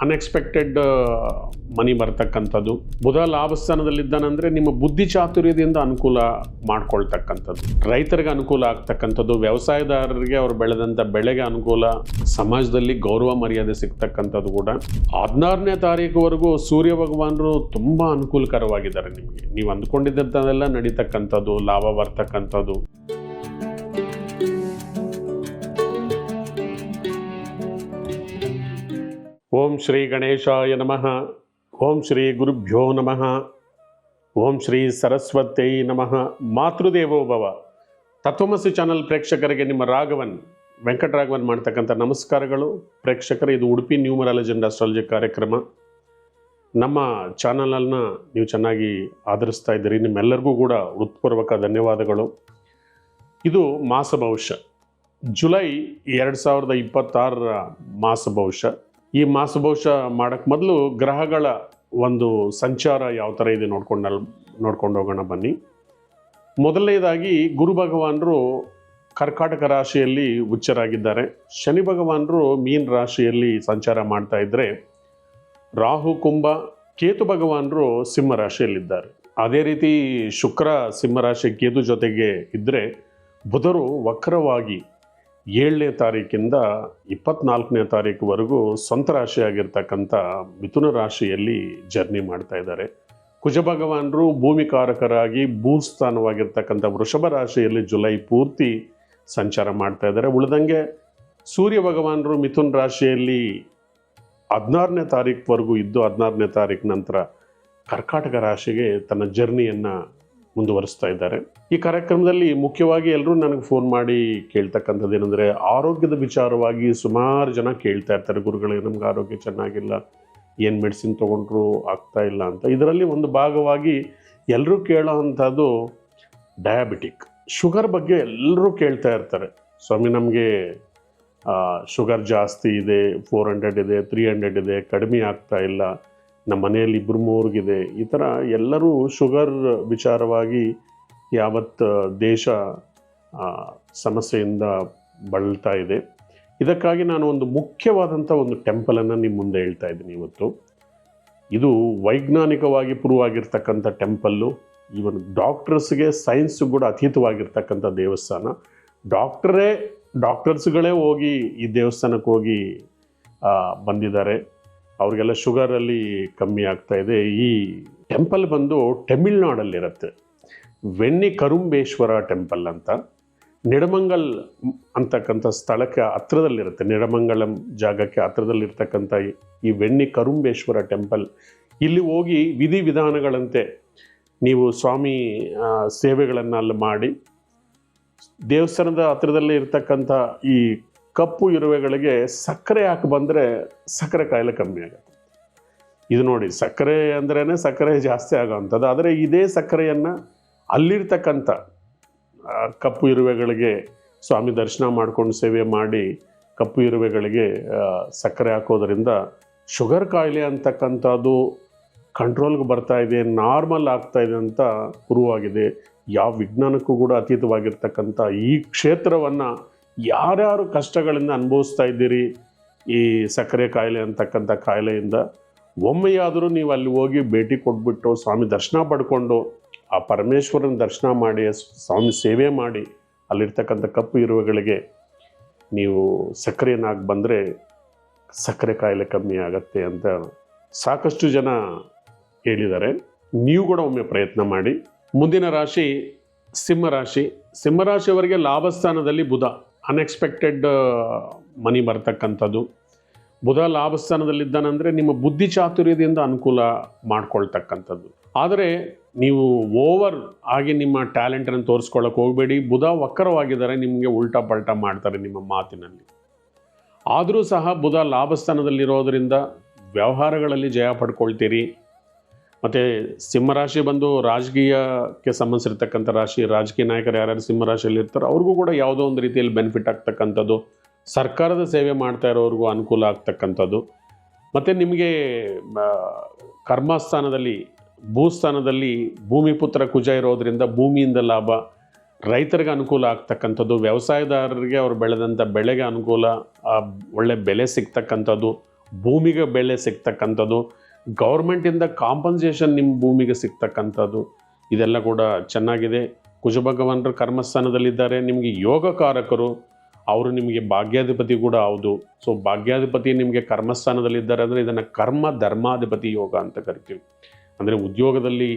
Unexpected money ಬರ್ತಕ್ಕಂಥದ್ದು. ಬುಧ ಲಾಭಸ್ಥಾನದಲ್ಲಿದ್ದಾನಂದರೆ ನಿಮ್ಮ ಬುದ್ಧಿ ಚಾತುರ್ಯದಿಂದ ಅನುಕೂಲ ಮಾಡ್ಕೊಳ್ತಕ್ಕಂಥದ್ದು, ರೈತರಿಗೆ ಅನುಕೂಲ ಆಗ್ತಕ್ಕಂಥದ್ದು, ವ್ಯವಸಾಯದಾರರಿಗೆ ಅವರು ಬೆಳೆದಂಥ ಬೆಳೆಗೆ ಅನುಕೂಲ, ಸಮಾಜದಲ್ಲಿ ಗೌರವ ಮರ್ಯಾದೆ ಸಿಗ್ತಕ್ಕಂಥದ್ದು ಕೂಡ. 16ನೇ ತಾರೀಕುವರೆಗೂ ಸೂರ್ಯ ಭಗವಾನರು ತುಂಬ ಅನುಕೂಲಕರವಾಗಿದ್ದಾರೆ. ನಿಮಗೆ ನೀವು ಅಂದ್ಕೊಂಡಿದ್ದೆಲ್ಲ ನಡೀತಕ್ಕಂಥದ್ದು, ಲಾಭ ಬರ್ತಕ್ಕಂಥದ್ದು. ಓಂ ಶ್ರೀ ಗಣೇಶಾಯ ನಮಃ. ಓಂ ಶ್ರೀ ಗುರುಭ್ಯೋ ನಮಃ. ಓಂ ಶ್ರೀ ಸರಸ್ವತೈ ನಮಃ. ಮಾತೃದೇವೋಭವ. ತತ್ವಮಸಿ ಚಾನಲ್ ಪ್ರೇಕ್ಷಕರಿಗೆ ನಿಮ್ಮ ವೆಂಕಟರಾಘವನ್ ಮಾಡ್ತಕ್ಕಂಥ ನಮಸ್ಕಾರಗಳು. ಪ್ರೇಕ್ಷಕರು, ಇದು ಉಡುಪಿ ನ್ಯೂಮರಾಲಜಿ ಅಂಡ್ ಅಸ್ಟ್ರಾಲಜಿ ಕಾರ್ಯಕ್ರಮ. ನಮ್ಮ ಚಾನಲನ್ನು ನೀವು ಚೆನ್ನಾಗಿ ಆಧರಿಸ್ತಾ ಇದ್ದೀರಿ. ನಿಮ್ಮೆಲ್ಲರಿಗೂ ಕೂಡ ಹೃತ್ಪೂರ್ವಕ ಧನ್ಯವಾದಗಳು. ಇದು ಮಾಸ ಭವಿಷ್ಯ, ಜುಲೈ 2026 ಮಾಸ ಭವಿಷ್ಯ. ಈ ಮಾಸ ಭವಿಷ್ಯ ಮಾಡೋಕ್ಕೆ ಮೊದಲು ಗ್ರಹಗಳ ಒಂದು ಸಂಚಾರ ಯಾವ ಥರ ಇದೆ ನೋಡ್ಕೊಂಡು ಹೋಗೋಣ ಬನ್ನಿ. ಮೊದಲನೇದಾಗಿ ಗುರು ಭಗವಾನರು ಕರ್ಕಾಟಕ ರಾಶಿಯಲ್ಲಿ ಉಚ್ಚರಾಗಿದ್ದಾರೆ. ಶನಿ ಭಗವಾನರು ಮೀನ ರಾಶಿಯಲ್ಲಿ ಸಂಚಾರ ಮಾಡ್ತಾ ಇದ್ದರೆ, ರಾಹು ಕುಂಭ, ಕೇತು ಭಗವಾನರು ಸಿಂಹ ರಾಶಿಯಲ್ಲಿದ್ದಾರೆ. ಅದೇ ರೀತಿ ಶುಕ್ರ ಸಿಂಹರಾಶಿ ಕೇತು ಜೊತೆಗೆ ಇದ್ದರೆ, ಬುಧರು ವಕ್ರವಾಗಿ 7ನೇ ತಾರೀಕಿಂದ 24ನೇ ತಾರೀಕುವರೆಗೂ ಸ್ವಂತ ರಾಶಿಯಾಗಿರ್ತಕ್ಕಂಥ ಮಿಥುನ ರಾಶಿಯಲ್ಲಿ ಜರ್ನಿ ಮಾಡ್ತಾ ಇದ್ದಾರೆ. ಕುಜ ಭಗವಾನರು ಭೂಮಿಕಾರಕರಾಗಿ ಭೂಸ್ಥಾನವಾಗಿರ್ತಕ್ಕಂಥ ವೃಷಭ ರಾಶಿಯಲ್ಲಿ ಜುಲೈ ಪೂರ್ತಿ ಸಂಚಾರ ಮಾಡ್ತಾ ಇದ್ದಾರೆ. ಉಳಿದಂಗೆ ಸೂರ್ಯ ಭಗವಾನರು ಮಿಥುನ ರಾಶಿಯಲ್ಲಿ 16ನೇ ತಾರೀಕುವರೆಗೂ ಇದ್ದು, 16ನೇ ತಾರೀಕು ನಂತರ ಕರ್ಕಾಟಕ ರಾಶಿಗೆ ತನ್ನ ಜರ್ನಿಯನ್ನು ಮುಂದುವರಿಸ್ತಾ ಇದ್ದಾರೆ. ಈ ಕಾರ್ಯಕ್ರಮದಲ್ಲಿ ಮುಖ್ಯವಾಗಿ ಎಲ್ಲರೂ ನನಗೆ ಫೋನ್ ಮಾಡಿ ಕೇಳ್ತಕ್ಕಂಥದ್ದು ಏನಂದರೆ, ಆರೋಗ್ಯದ ವಿಚಾರವಾಗಿ ಸುಮಾರು ಜನ ಕೇಳ್ತಾ ಇರ್ತಾರೆ, ಗುರುಗಳಿಗೆ ನಮ್ಗೆ ಆರೋಗ್ಯ ಚೆನ್ನಾಗಿಲ್ಲ, ಏನು ಮೆಡಿಸಿನ್ ತೊಗೊಂಡ್ರು ಆಗ್ತಾ ಇಲ್ಲ ಅಂತ. ಇದರಲ್ಲಿ ಒಂದು ಭಾಗವಾಗಿ ಎಲ್ಲರೂ ಕೇಳೋ ಅಂಥದ್ದು ಡಯಾಬಿಟಿಕ್, ಶುಗರ್ ಬಗ್ಗೆ ಎಲ್ಲರೂ ಕೇಳ್ತಾ ಇರ್ತಾರೆ. ಸ್ವಾಮಿ, ನಮಗೆ ಶುಗರ್ ಜಾಸ್ತಿ ಇದೆ, 400 ಇದೆ, 300 ಇದೆ, ಕಡಿಮೆ ಆಗ್ತಾ ಇಲ್ಲ, ನಮ್ಮ ಮನೆಯಲ್ಲಿ 2-3 ಈ ಥರ ಎಲ್ಲರೂ ಶುಗರ್ ವಿಚಾರವಾಗಿ ಯಾವತ್ತು ದೇಶ ಸಮಸ್ಯೆಯಿಂದ ಬಳಲ್ತಾ ಇದೆ. ಇದಕ್ಕಾಗಿ ನಾನು ಒಂದು ಮುಖ್ಯವಾದಂಥ ಒಂದು ಟೆಂಪಲನ್ನು ನಿಮ್ಮ ಮುಂದೆ ಹೇಳ್ತಾ ಇದ್ದೀನಿ ಇವತ್ತು. ಇದು ವೈಜ್ಞಾನಿಕವಾಗಿ ಪ್ರೂವ್ ಆಗಿರ್ತಕ್ಕಂಥ ಟೆಂಪಲ್ಲು. ಈವನ್ ಡಾಕ್ಟರ್ಸ್ಗೆ ಸೈನ್ಸ್ ಕೂಡ ಅತೀತವಾಗಿರ್ತಕ್ಕಂಥ ದೇವಸ್ಥಾನ. ಡಾಕ್ಟರ್ಸ್ಗಳೇ ಹೋಗಿ ಈ ದೇವಸ್ಥಾನಕ್ಕೆ ಹೋಗಿ ಬಂದಿದ್ದಾರೆ. ಅವ್ರಿಗೆಲ್ಲ ಶುಗರಲ್ಲಿ ಕಮ್ಮಿ ಆಗ್ತಾ ಇದೆ. ಈ ಟೆಂಪಲ್ ಬಂದು ತಮಿಳ್ನಾಡಲ್ಲಿರುತ್ತೆ. ವೆನ್ನಿ ಕರುಂಬೇಶ್ವರ ಟೆಂಪಲ್ ಅಂತ. ನಿಡಮಂಗಲ್ ಅಂತಕ್ಕಂಥ ಸ್ಥಳಕ್ಕೆ ಹತ್ರದಲ್ಲಿರುತ್ತೆ, ನಿಡಮಂಗಲಂ ಜಾಗಕ್ಕೆ ಹತ್ರದಲ್ಲಿರ್ತಕ್ಕಂಥ ಈ ವೆನ್ನಿ ಕರುಂಬೇಶ್ವರ ಟೆಂಪಲ್. ಇಲ್ಲಿ ಹೋಗಿ ವಿಧಿವಿಧಾನಗಳಂತೆ ನೀವು ಸ್ವಾಮಿ ಸೇವೆಗಳನ್ನು ಅಲ್ಲಿ ಮಾಡಿ, ದೇವಸ್ಥಾನದ ಹತ್ರದಲ್ಲಿ ಇರ್ತಕ್ಕಂಥ ಈ ಕಪ್ಪು ಇರುವೆಗಳಿಗೆ ಸಕ್ಕರೆ ಹಾಕಿ ಬಂದರೆ ಸಕ್ಕರೆ ಕಾಯಿಲೆ ಕಮ್ಮಿ ಆಗುತ್ತೆ. ಇದು ನೋಡಿ, ಸಕ್ಕರೆ ಅಂದ್ರೇ ಸಕ್ಕರೆ ಜಾಸ್ತಿ ಆಗೋವಂಥದ್ದು. ಆದರೆ ಇದೇ ಸಕ್ಕರೆಯನ್ನು ಅಲ್ಲಿರ್ತಕ್ಕಂಥ ಕಪ್ಪು ಇರುವೆಗಳಿಗೆ ಸ್ವಾಮಿ ದರ್ಶನ ಮಾಡ್ಕೊಂಡು ಸೇವೆ ಮಾಡಿ ಕಪ್ಪು ಇರುವೆಗಳಿಗೆ ಸಕ್ಕರೆ ಹಾಕೋದ್ರಿಂದ ಶುಗರ್ ಕಾಯಿಲೆ ಅಂತಕ್ಕಂಥದ್ದು ಕಂಟ್ರೋಲ್ಗೆ ಬರ್ತಾ ಇದೆ, ನಾರ್ಮಲ್ ಆಗ್ತಾ ಇದೆ ಅಂತ ಪ್ರೂವ್ ಆಗಿದೆ. ಯಾವ ವಿಜ್ಞಾನಕ್ಕೂ ಕೂಡ ಅತೀತವಾಗಿರ್ತಕ್ಕಂಥ ಈ ಕ್ಷೇತ್ರವನ್ನು ಯಾರ್ಯಾರು ಕಷ್ಟಗಳಿಂದ ಅನುಭವಿಸ್ತಾ ಇದ್ದೀರಿ, ಈ ಸಕ್ಕರೆ ಕಾಯಿಲೆ ಅಂತಕ್ಕಂಥ ಕಾಯಿಲೆಯಿಂದ, ಒಮ್ಮೆಯಾದರೂ ನೀವು ಅಲ್ಲಿ ಹೋಗಿ ಭೇಟಿ ಕೊಟ್ಬಿಟ್ಟು ಸ್ವಾಮಿ ದರ್ಶನ ಪಡ್ಕೊಂಡು ಆ ಪರಮೇಶ್ವರನ ದರ್ಶನ ಮಾಡಿ ಸ್ವಾಮಿ ಸೇವೆ ಮಾಡಿ ಅಲ್ಲಿರ್ತಕ್ಕಂಥ ಕಪ್ಪು ಇರುವೆಗಳಿಗೆ ನೀವು ಸಕ್ಕರೆಯನ್ನು ಹಾಕಿ ಬಂದರೆ ಸಕ್ಕರೆ ಕಾಯಿಲೆ ಕಮ್ಮಿ ಆಗತ್ತೆ ಅಂತ ಸಾಕಷ್ಟು ಜನ ಹೇಳಿದ್ದಾರೆ. ನೀವು ಕೂಡ ಒಮ್ಮೆ ಪ್ರಯತ್ನ ಮಾಡಿ. ಮುಂದಿನ ರಾಶಿ ಸಿಂಹರಾಶಿ. ಸಿಂಹರಾಶಿಯವರಿಗೆ ಲಾಭಸ್ಥಾನದಲ್ಲಿ ಬುಧ, ಅನ್ಎಕ್ಸ್ಪೆಕ್ಟೆಡ್ ಮನಿ ಬರ್ತಕ್ಕಂಥದ್ದು. ಬುಧ ಲಾಭಸ್ಥಾನದಲ್ಲಿದ್ದಾನಂದರೆ ನಿಮ್ಮ ಬುದ್ಧಿ ಚಾತುರ್ಯದಿಂದ ಅನುಕೂಲ ಮಾಡ್ಕೊಳ್ತಕ್ಕಂಥದ್ದು. ಆದರೆ ನೀವು ಓವರ್ ಆಗಿ ನಿಮ್ಮ ಟ್ಯಾಲೆಂಟನ್ನು ತೋರಿಸ್ಕೊಳ್ಳೋಕೆ ಹೋಗಬೇಡಿ. ಬುಧ ವಕ್ರವಾಗಿದ್ದಾರೆ, ನಿಮಗೆ ಉಲ್ಟಾ ಪಲ್ಟಾ ಮಾಡ್ತಾರೆ ನಿಮ್ಮ ಮಾತಿನಲ್ಲಿ. ಆದರೂ ಸಹ ಬುಧ ಲಾಭಸ್ಥಾನದಲ್ಲಿರೋದರಿಂದ ವ್ಯವಹಾರಗಳಲ್ಲಿ ಜಯ ಪಡ್ಕೊಳ್ತೀರಿ. ಮತ್ತು ಸಿಂಹರಾಶಿ ಬಂದು ರಾಜಕೀಯಕ್ಕೆ ಸಂಬಂಧಿಸಿರ್ತಕ್ಕಂಥ ರಾಶಿ. ರಾಜಕೀಯ ನಾಯಕರು ಯಾರ್ಯಾರು ಸಿಂಹರಾಶಿಯಲ್ಲಿ ಇರ್ತಾರೋ ಅವ್ರಿಗೂ ಕೂಡ ಯಾವುದೋ ಒಂದು ರೀತಿಯಲ್ಲಿ ಬೆನಿಫಿಟ್ ಆಗ್ತಕ್ಕಂಥದ್ದು, ಸರ್ಕಾರದ ಸೇವೆ ಮಾಡ್ತಾ ಇರೋರಿಗೂ ಅನುಕೂಲ ಆಗ್ತಕ್ಕಂಥದ್ದು. ಮತ್ತು ನಿಮಗೆ ಕರ್ಮಸ್ಥಾನದಲ್ಲಿ ಭೂಸ್ಥಾನದಲ್ಲಿ ಭೂಮಿಪುತ್ರ ಕುಜ ಇರೋದರಿಂದ ಭೂಮಿಯಿಂದ ಲಾಭ, ರೈತರಿಗೆ ಅನುಕೂಲ ಆಗ್ತಕ್ಕಂಥದ್ದು, ವ್ಯವಸಾಯದಾರರಿಗೆ ಅವರು ಬೆಳೆದಂಥ ಬೆಳೆಗೆ ಅನುಕೂಲ, ಒಳ್ಳೆ ಬೆಲೆ ಸಿಗ್ತಕ್ಕಂಥದ್ದು, ಭೂಮಿಗೆ ಬೆಲೆ ಸಿಗ್ತಕ್ಕಂಥದ್ದು, ಗೌರ್ಮೆಂಟಿಂದ ಕಾಂಪನ್ಸೇಷನ್ ನಿಮ್ಮ ಭೂಮಿಗೆ ಸಿಗ್ತಕ್ಕಂಥದ್ದು, ಇದೆಲ್ಲ ಕೂಡ ಚೆನ್ನಾಗಿದೆ. ಕುಜಭಗವಾನರು ಕರ್ಮಸ್ಥಾನದಲ್ಲಿದ್ದಾರೆ, ನಿಮಗೆ ಯೋಗಕಾರಕರು, ಅವರು ನಿಮಗೆ ಭಾಗ್ಯಾಧಿಪತಿ ಕೂಡ ಹೌದು. ಸೊ ಭಾಗ್ಯಾಧಿಪತಿ ನಿಮಗೆ ಕರ್ಮಸ್ಥಾನದಲ್ಲಿದ್ದಾರೆ ಅಂದರೆ ಇದನ್ನು ಕರ್ಮ ಧರ್ಮಾಧಿಪತಿ ಯೋಗ ಅಂತ ಕರಿತೀವಿ. ಅಂದರೆ ಉದ್ಯೋಗದಲ್ಲಿ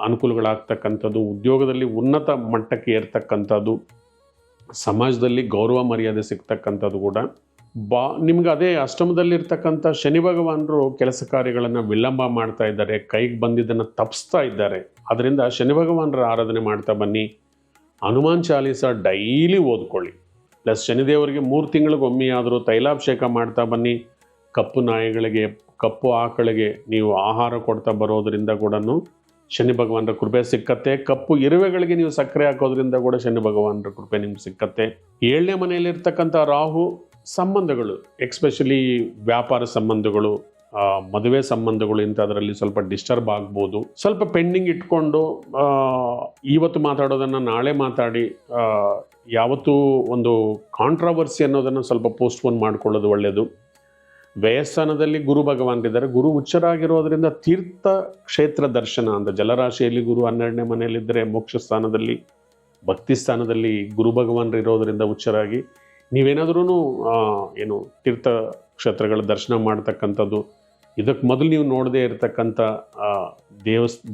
ಅನುಕೂಲಗಳಾಗ್ತಕ್ಕಂಥದ್ದು, ಉದ್ಯೋಗದಲ್ಲಿ ಉನ್ನತ ಮಟ್ಟಕ್ಕೆ ಏರ್ತಕ್ಕಂಥದ್ದು, ಸಮಾಜದಲ್ಲಿ ಗೌರವ ಮರ್ಯಾದೆ ಸಿಗ್ತಕ್ಕಂಥದ್ದು ಕೂಡ ನಿಮ್ಗೆ ಅದೇ ಅಷ್ಟಮದಲ್ಲಿರ್ತಕ್ಕಂಥ ಶನಿ ಭಗವಾನರು ಕೆಲಸ ಕಾರ್ಯಗಳನ್ನು ವಿಳಂಬ ಮಾಡ್ತಾ ಇದ್ದಾರೆ, ಕೈಗೆ ಬಂದಿದ್ದನ್ನು ತಪ್ಪಿಸ್ತಾ ಇದ್ದಾರೆ. ಅದರಿಂದ ಶನಿ ಭಗವಾನರ ಆರಾಧನೆ ಮಾಡ್ತಾ ಬನ್ನಿ. ಹನುಮಾನ್ ಚಾಲೀಸ ಡೈಲಿ ಓದ್ಕೊಳ್ಳಿ. ಪ್ಲಸ್ ಶನಿದೇವರಿಗೆ 3 ತಿಂಗಳಿಗೊಮ್ಮೆ ಆದರೂ ತೈಲಾಭಿಷೇಕ ಮಾಡ್ತಾ ಬನ್ನಿ. ಕಪ್ಪು ನಾಯಿಗಳಿಗೆ, ಕಪ್ಪು ಆಕಳಿಗೆ ನೀವು ಆಹಾರ ಕೊಡ್ತಾ ಬರೋದರಿಂದ ಕೂಡ ಶನಿ ಭಗವಾನರ ಕೃಪೆ ಸಿಕ್ಕತ್ತೆ. ಕಪ್ಪು ಇರುವೆಗಳಿಗೆ ನೀವು ಸಕ್ಕರೆ ಹಾಕೋದ್ರಿಂದ ಕೂಡ ಶನಿ ಭಗವಾನರ ಕೃಪೆ ನಿಮ್ಗೆ ಸಿಕ್ಕತ್ತೆ. 7ನೇ ಮನೆಯಲ್ಲಿರ್ತಕ್ಕಂಥ ರಾಹು ಸಂಬಂಧಗಳು, ಎಕ್ಸ್ಪೆಷಲಿ ವ್ಯಾಪಾರ ಸಂಬಂಧಗಳು, ಮದುವೆ ಸಂಬಂಧಗಳು ಇಂಥದ್ರಲ್ಲಿ ಸ್ವಲ್ಪ ಡಿಸ್ಟರ್ಬ್ ಆಗ್ಬೋದು. ಸ್ವಲ್ಪ ಪೆಂಡಿಂಗ್ ಇಟ್ಕೊಂಡು ಇವತ್ತು ಮಾತಾಡೋದನ್ನು ನಾಳೆ ಮಾತಾಡಿ, ಯಾವತ್ತೂ ಒಂದು ಕಾಂಟ್ರವರ್ಸಿ ಅನ್ನೋದನ್ನು ಸ್ವಲ್ಪ ಪೋಸ್ಟ್ಪೋನ್ ಮಾಡ್ಕೊಳ್ಳೋದು ಒಳ್ಳೆಯದು. ವ್ಯಯಸ್ಥಾನದಲ್ಲಿ ಗುರು ಭಗವಾನರಿದ್ದಾರೆ. ಗುರು ಉಚ್ಚರಾಗಿರೋದ್ರಿಂದ ತೀರ್ಥ ಕ್ಷೇತ್ರ ದರ್ಶನ ಅಂತ, ಜಲರಾಶಿಯಲ್ಲಿ ಗುರು 12ನೇ ಮನೆಯಲ್ಲಿದ್ದರೆ, ಮೋಕ್ಷ ಸ್ಥಾನದಲ್ಲಿ ಭಕ್ತಿ ಸ್ಥಾನದಲ್ಲಿ ಗುರು ಭಗವಾನರು ಇರೋದರಿಂದ ಉಚ್ಚರಾಗಿ ನೀವೇನಾದ್ರೂ ಏನು ತೀರ್ಥ ಕ್ಷೇತ್ರಗಳ ದರ್ಶನ ಮಾಡ್ತಕ್ಕಂಥದ್ದು, ಇದಕ್ಕೆ ಮೊದಲು ನೀವು ನೋಡದೇ ಇರತಕ್ಕಂಥ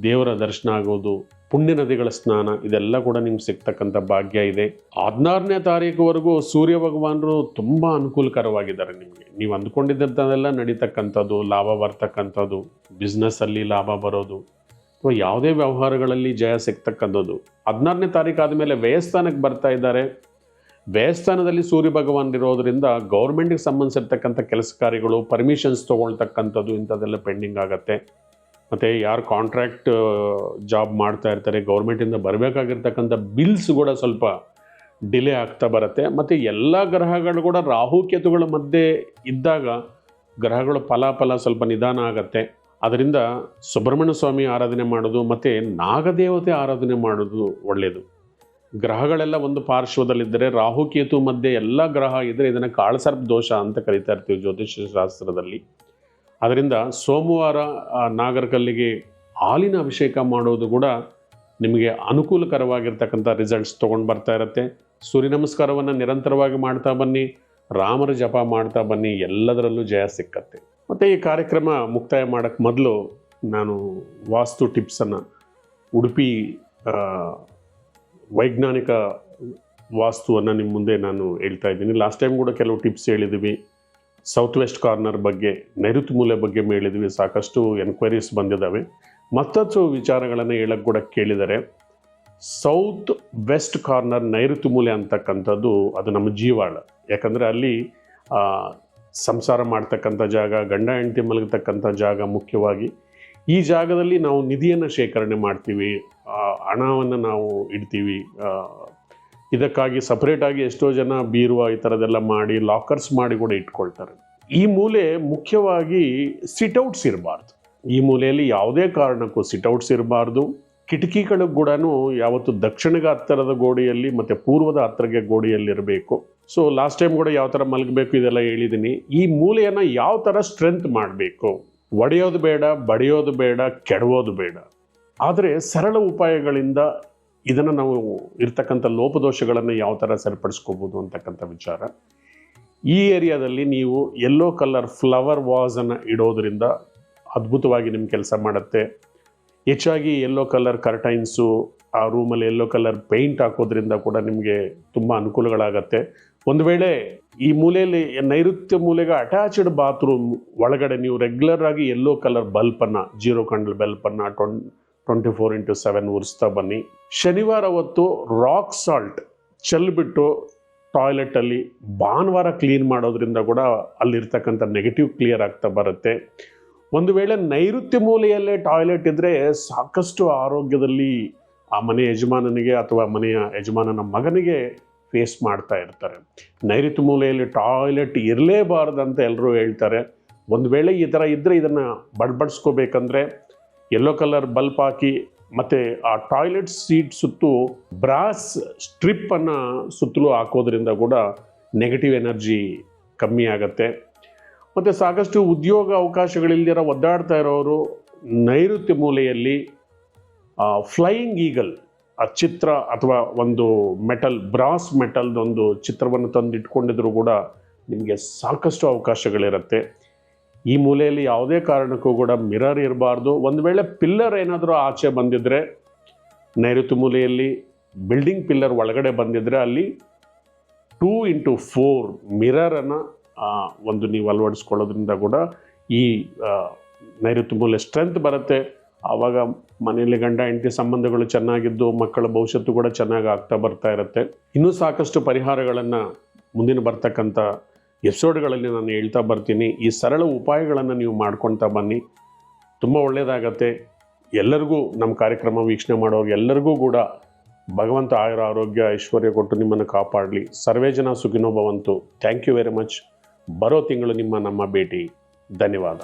ದೇವರ ದರ್ಶನ ಆಗೋದು, ಪುಣ್ಯ ನದಿಗಳ ಸ್ನಾನ, ಇದೆಲ್ಲ ಕೂಡ ನಿಮ್ಗೆ ಸಿಗ್ತಕ್ಕಂಥ ಭಾಗ್ಯ ಇದೆ. 16ನೇ ತಾರೀಕುವರೆಗೂ ಸೂರ್ಯ ಭಗವಾನರು ತುಂಬ ಅನುಕೂಲಕರವಾಗಿದ್ದಾರೆ ನಿಮಗೆ. ನೀವು ಅಂದ್ಕೊಂಡಿದ್ದೆಲ್ಲ ನಡೀತಕ್ಕಂಥದ್ದು, ಲಾಭ ಬರ್ತಕ್ಕಂಥದ್ದು, ಬಿಸ್ನೆಸ್ಸಲ್ಲಿ ಲಾಭ ಬರೋದು ಅಥವಾ ಯಾವುದೇ ವ್ಯವಹಾರಗಳಲ್ಲಿ ಜಯ ಸಿಗ್ತಕ್ಕಂಥದ್ದು. 16ನೇ ತಾರೀಕು ಆದಮೇಲೆ ವ್ಯಯಸ್ಥಾನಕ್ಕೆ ಬರ್ತಾ ಇದ್ದಾರೆ. ವ್ಯಯಸ್ಥಾನದಲ್ಲಿ ಸೂರ್ಯ ಭಗವಾನರಿರೋದ್ರಿಂದ ಗೌರ್ಮೆಂಟ್ಗೆ ಸಂಬಂಧಿಸಿರ್ತಕ್ಕಂಥ ಕೆಲಸ ಕಾರ್ಯಗಳು, ಪರ್ಮಿಷನ್ಸ್ ತೊಗೊಳ್ತಕ್ಕಂಥದ್ದು ಇಂಥದ್ದೆಲ್ಲ ಪೆಂಡಿಂಗ್ ಆಗುತ್ತೆ. ಮತ್ತು ಯಾರು ಕಾಂಟ್ರಾಕ್ಟ್ ಜಾಬ್ ಮಾಡ್ತಾ ಇರ್ತಾರೆ, ಗೌರ್ಮೆಂಟಿಂದ ಬರಬೇಕಾಗಿರ್ತಕ್ಕಂಥ ಬಿಲ್ಸ್ ಕೂಡ ಸ್ವಲ್ಪ ಡಿಲೇ ಆಗ್ತಾ ಬರುತ್ತೆ. ಮತ್ತು ಎಲ್ಲ ಗ್ರಹಗಳು ಕೂಡ ರಾಹು ಕೇತುಗಳ ಮಧ್ಯೆ ಇದ್ದಾಗ ಗ್ರಹಗಳು ಫಲಾಫಲ ಸ್ವಲ್ಪ ನಿಧಾನ ಆಗುತ್ತೆ. ಅದರಿಂದ ಸುಬ್ರಹ್ಮಣ್ಯ ಸ್ವಾಮಿ ಆರಾಧನೆ ಮಾಡೋದು ಮತ್ತು ನಾಗದೇವತೆ ಆರಾಧನೆ ಮಾಡೋದು ಒಳ್ಳೆಯದು. ಗ್ರಹಗಳೆಲ್ಲ ಒಂದು ಪಾರ್ಶ್ವದಲ್ಲಿದ್ದರೆ, ರಾಹುಕೇತು ಮಧ್ಯೆ ಎಲ್ಲ ಗ್ರಹ ಇದ್ದರೆ ಇದನ್ನು ಕಾಳಸರ್ಪ ದೋಷ ಅಂತ ಕರಿತಾ ಇರ್ತೀವಿ ಜ್ಯೋತಿಷ್ಯ ಶಾಸ್ತ್ರದಲ್ಲಿ. ಅದರಿಂದ ಸೋಮವಾರ ನಾಗರಕಲ್ಲಿಗೆ ಹಾಲಿನ ಅಭಿಷೇಕ ಮಾಡೋದು ಕೂಡ ನಿಮಗೆ ಅನುಕೂಲಕರವಾಗಿರ್ತಕ್ಕಂಥ ರಿಸಲ್ಟ್ಸ್ ತೊಗೊಂಡು ಬರ್ತಾ ಇರುತ್ತೆ. ಸೂರ್ಯ ನಮಸ್ಕಾರವನ್ನು ನಿರಂತರವಾಗಿ ಮಾಡ್ತಾ ಬನ್ನಿ, ರಾಮರ ಜಪ ಮಾಡ್ತಾ ಬನ್ನಿ, ಎಲ್ಲದರಲ್ಲೂ ಜಯ ಸಿಕ್ಕತ್ತೆ. ಮತ್ತು ಈ ಕಾರ್ಯಕ್ರಮ ಮುಕ್ತಾಯ ಮಾಡೋಕ್ಕೆ ಮೊದಲು ನಾನು ವಾಸ್ತು ಟಿಪ್ಸನ್ನು, ಉಡುಪಿ ವೈಜ್ಞಾನಿಕ ವಾಸ್ತುವನ್ನು ನಿಮ್ಮ ಮುಂದೆ ನಾನು ಹೇಳ್ತಾ ಇದ್ದೀನಿ. ಲಾಸ್ಟ್ ಟೈಮ್ ಕೂಡ ಕೆಲವು ಟಿಪ್ಸ್ ಹೇಳಿದ್ವಿ. ಸೌತ್ ವೆಸ್ಟ್ ಕಾರ್ನರ್ ಬಗ್ಗೆ, ನೈಋತ್ಯ ಮೂಲೆ ಬಗ್ಗೆ ಹೇಳಿದ್ವಿ. ಸಾಕಷ್ಟು ಎನ್ಕ್ವೈರೀಸ್ ಬಂದಿದ್ದಾವೆ. ಮತ್ತಷ್ಟು ವಿಚಾರಗಳನ್ನು ಹೇಳಕ್ಕೆ ಕೂಡ ಕೇಳಿದ್ದಾರೆ. ಸೌತ್ ವೆಸ್ಟ್ ಕಾರ್ನರ್, ನೈಋತ್ಯ ಮೂಲೆ ಅಂತಕ್ಕಂಥದ್ದು ಅದು ನಮ್ಮ ಜೀವಾಳ. ಯಾಕಂದರೆ ಅಲ್ಲಿ ಸಂಸಾರ ಮಾಡ್ತಕ್ಕಂಥ ಜಾಗ, ಗಂಡ ಹೆಂಡತಿ ಮಲಗತಕ್ಕಂಥ ಜಾಗ ಮುಖ್ಯವಾಗಿ. ಈ ಜಾಗದಲ್ಲಿ ನಾವು ನಿಧಿಯನ್ನು ಶೇಖರಣೆ ಮಾಡ್ತೀವಿ, ಹಣವನ್ನು ನಾವು ಇಡ್ತೀವಿ. ಇದಕ್ಕಾಗಿ ಸಪ್ರೇಟಾಗಿ ಎಷ್ಟೋ ಜನ ಬೀರುವ ಈ ಥರದ್ದೆಲ್ಲ ಮಾಡಿ ಲಾಕರ್ಸ್ ಮಾಡಿ ಕೂಡ ಇಟ್ಕೊಳ್ತಾರೆ. ಈ ಮೂಲೆ ಮುಖ್ಯವಾಗಿ ಸಿಟ್ಔಟ್ಸ್ ಇರಬಾರ್ದು. ಈ ಮೂಲೆಯಲ್ಲಿ ಯಾವುದೇ ಕಾರಣಕ್ಕೂ ಸಿಟ್ಔಟ್ಸ್ ಇರಬಾರ್ದು. ಕಿಟಕಿಗಳು ಕೂಡ ಯಾವತ್ತು ದಕ್ಷಿಣದ ಹತ್ತಿರದ ಗೋಡೆಯಲ್ಲಿ ಮತ್ತು ಪೂರ್ವದ ಹತ್ತಿರಗೆ ಗೋಡೆಯಲ್ಲಿರಬೇಕು. ಸೊ ಲಾಸ್ಟ್ ಟೈಮ್ ಕೂಡ ಯಾವ ಥರ ಮಲಗಬೇಕು ಇದೆಲ್ಲ ಹೇಳಿದ್ದೀನಿ. ಈ ಮೂಲೆಯನ್ನು ಯಾವ ಥರ ಸ್ಟ್ರೆಂತ್ ಮಾಡಬೇಕು, ಒಡೆಯೋದು ಬೇಡ, ಬಡಿಯೋದು ಬೇಡ, ಕೆಡವೋದು ಬೇಡ. ಆದರೆ ಸರಳ ಉಪಾಯಗಳಿಂದ ಇದನ್ನು ನಾವು ಇರ್ತಕ್ಕಂಥ ಲೋಪದೋಷಗಳನ್ನು ಯಾವ ಥರ ಸರಿಪಡಿಸ್ಕೋಬೋದು ಅಂತಕ್ಕಂಥ ವಿಚಾರ. ಈ ಏರಿಯಾದಲ್ಲಿ ನೀವು ಯೆಲ್ಲೋ ಕಲರ್ ಫ್ಲವರ್ ವಾಸನ್ನು ಇಡೋದ್ರಿಂದ ಅದ್ಭುತವಾಗಿ ನಿಮ್ಮ ಕೆಲಸ ಮಾಡುತ್ತೆ. ಹೆಚ್ಚಾಗಿ ಯೆಲ್ಲೋ ಕಲರ್ ಕರ್ಟೈನ್ಸು, ಆ ರೂಮಲ್ಲಿ ಯೆಲ್ಲೋ ಕಲರ್ ಪೇಂಟ್ ಹಾಕೋದ್ರಿಂದ ಕೂಡ ನಿಮಗೆ ತುಂಬ ಅನುಕೂಲಗಳಾಗತ್ತೆ. ಒಂದು ವೇಳೆ ಈ ಮೂಲೆಯಲ್ಲಿ ನೈಋತ್ಯ ಮೂಲೆಗೆ ಅಟ್ಯಾಚ್ಡ್ ಬಾತ್ರೂಮ್ ಒಳಗಡೆ ನೀವು ರೆಗ್ಯುಲರ್ ಆಗಿ ಯೆಲ್ಲೋ ಕಲರ್ ಬಲ್ಪನ್ನು, 0 ಕ್ಯಾಂಡಲ್ ಬಲ್ಪನ್ನು 24x7 ಉರಿಸ್ತಾ ಬನ್ನಿ. ಶನಿವಾರ ಹೊತ್ತು ರಾಕ್ ಸಾಲ್ಟ್ ಚೆಲ್ಬಿಟ್ಟು ಟಾಯ್ಲೆಟಲ್ಲಿ ಭಾನುವಾರ ಕ್ಲೀನ್ ಮಾಡೋದ್ರಿಂದ ಕೂಡ ಅಲ್ಲಿರ್ತಕ್ಕಂಥ ನೆಗೆಟಿವ್ ಕ್ಲಿಯರ್ ಆಗ್ತಾ ಬರುತ್ತೆ. ಒಂದು ವೇಳೆ ನೈಋತ್ಯ ಮೂಲೆಯಲ್ಲೇ ಟಾಯ್ಲೆಟ್ ಇದ್ದರೆ ಸಾಕಷ್ಟು ಆರೋಗ್ಯದಲ್ಲಿ ಆ ಮನೆ ಯಜಮಾನನಿಗೆ ಅಥವಾ ಮನೆಯ ಯಜಮಾನನ ಮಗನಿಗೆ ಫೇಸ್ ಮಾಡ್ತಾ ಇರ್ತಾರೆ. ನೈಋತ್ಯ ಮೂಲೆಯಲ್ಲಿ ಟಾಯ್ಲೆಟ್ ಇರಲೇಬಾರ್ದಂತ ಎಲ್ಲರೂ ಹೇಳ್ತಾರೆ. ಒಂದು ವೇಳೆ ಈ ಥರ ಇದ್ದರೆ ಇದನ್ನು ಬಡ್ಬಡಿಸ್ಕೋಬೇಕಂದ್ರೆ ಯೆಲ್ಲೋ ಕಲರ್ ಬಲ್ಪ್ ಹಾಕಿ ಮತ್ತು ಆ ಟಾಯ್ಲೆಟ್ ಸೀಟ್ ಸುತ್ತು ಬ್ರಾಸ್ ಸ್ಟ್ರಿಪ್ಪನ್ನು ಸುತ್ತಲೂ ಹಾಕೋದ್ರಿಂದ ಕೂಡ ನೆಗೆಟಿವ್ ಎನರ್ಜಿ ಕಮ್ಮಿ ಆಗುತ್ತೆ. ಮತ್ತು ಸಾಕಷ್ಟು ಉದ್ಯೋಗ ಅವಕಾಶಗಳಿಲ್ದಿರೋ ಒದ್ದಾಡ್ತಾ ಇರೋರು ನೈಋತ್ಯ ಮೂಲೆಯಲ್ಲಿ ಫ್ಲೈಯಿಂಗ್ ಈಗಲ್ ಆ ಚಿತ್ರ ಅಥವಾ ಒಂದು ಬ್ರಾಸ್ ಮೆಟಲ್ದೊಂದು ಚಿತ್ರವನ್ನು ತಂದಿಟ್ಕೊಂಡಿದ್ರು ಕೂಡ ನಿಮಗೆ ಸಾಕಷ್ಟು ಅವಕಾಶಗಳಿರುತ್ತೆ. ಈ ಮೂಲೆಯಲ್ಲಿ ಯಾವುದೇ ಕಾರಣಕ್ಕೂ ಕೂಡ ಮಿರರ್ ಇರಬಾರ್ದು. ಒಂದು ವೇಳೆ ಪಿಲ್ಲರ್ ಏನಾದರೂ ಆಚೆ ಬಂದಿದ್ರೆ, ನೈಋತ್ಯ ಮೂಲೆಯಲ್ಲಿ ಬಿಲ್ಡಿಂಗ್ ಪಿಲ್ಲರ್ ಒಳಗಡೆ ಬಂದಿದ್ರೆ ಅಲ್ಲಿ 2x4 ಮಿರರನ್ನು ನೀವು ಅಳವಡಿಸ್ಕೊಳ್ಳೋದ್ರಿಂದ ಕೂಡ ಈ ನೈಋತ್ಯ ಮೂಲೆ ಸ್ಟ್ರೆಂತ್ ಬರುತ್ತೆ. ಆವಾಗ ಮನೆಯಲ್ಲಿ ಗಂಡ ಹೆಂಡತಿ ಸಂಬಂಧಗಳು ಚೆನ್ನಾಗಿದ್ದು ಮಕ್ಕಳ ಭವಿಷ್ಯತ್ತು ಕೂಡ ಚೆನ್ನಾಗಿ ಆಗ್ತಾ ಬರ್ತಾ ಇರುತ್ತೆ. ಇನ್ನೂ ಸಾಕಷ್ಟು ಪರಿಹಾರಗಳನ್ನು ಮುಂದಿನ ಬರ್ತಕ್ಕಂಥ ಎಪಿಸೋಡ್ಗಳಲ್ಲಿ ನಾನು ಹೇಳ್ತಾ ಬರ್ತೀನಿ. ಈ ಸರಳ ಉಪಾಯಗಳನ್ನು ನೀವು ಮಾಡ್ಕೊಳ್ತಾ ಬನ್ನಿ, ತುಂಬ ಒಳ್ಳೆಯದಾಗತ್ತೆ. ಎಲ್ಲರಿಗೂ ನಮ್ಮ ಕಾರ್ಯಕ್ರಮ ವೀಕ್ಷಣೆ ಮಾಡೋರು ಎಲ್ಲರಿಗೂ ಕೂಡ ಭಗವಂತ ಆಯುರ ಆರೋಗ್ಯ ಐಶ್ವರ್ಯ ಕೊಟ್ಟು ನಿಮ್ಮನ್ನು ಕಾಪಾಡಲಿ. ಸರ್ವೇ ಜನ ಸುಖಿನೋ ಭವಂತು. Thank you very much. ಬರೋ ತಿಂಗಳು ನಮ್ಮ ಭೇಟಿ. ಧನ್ಯವಾದ.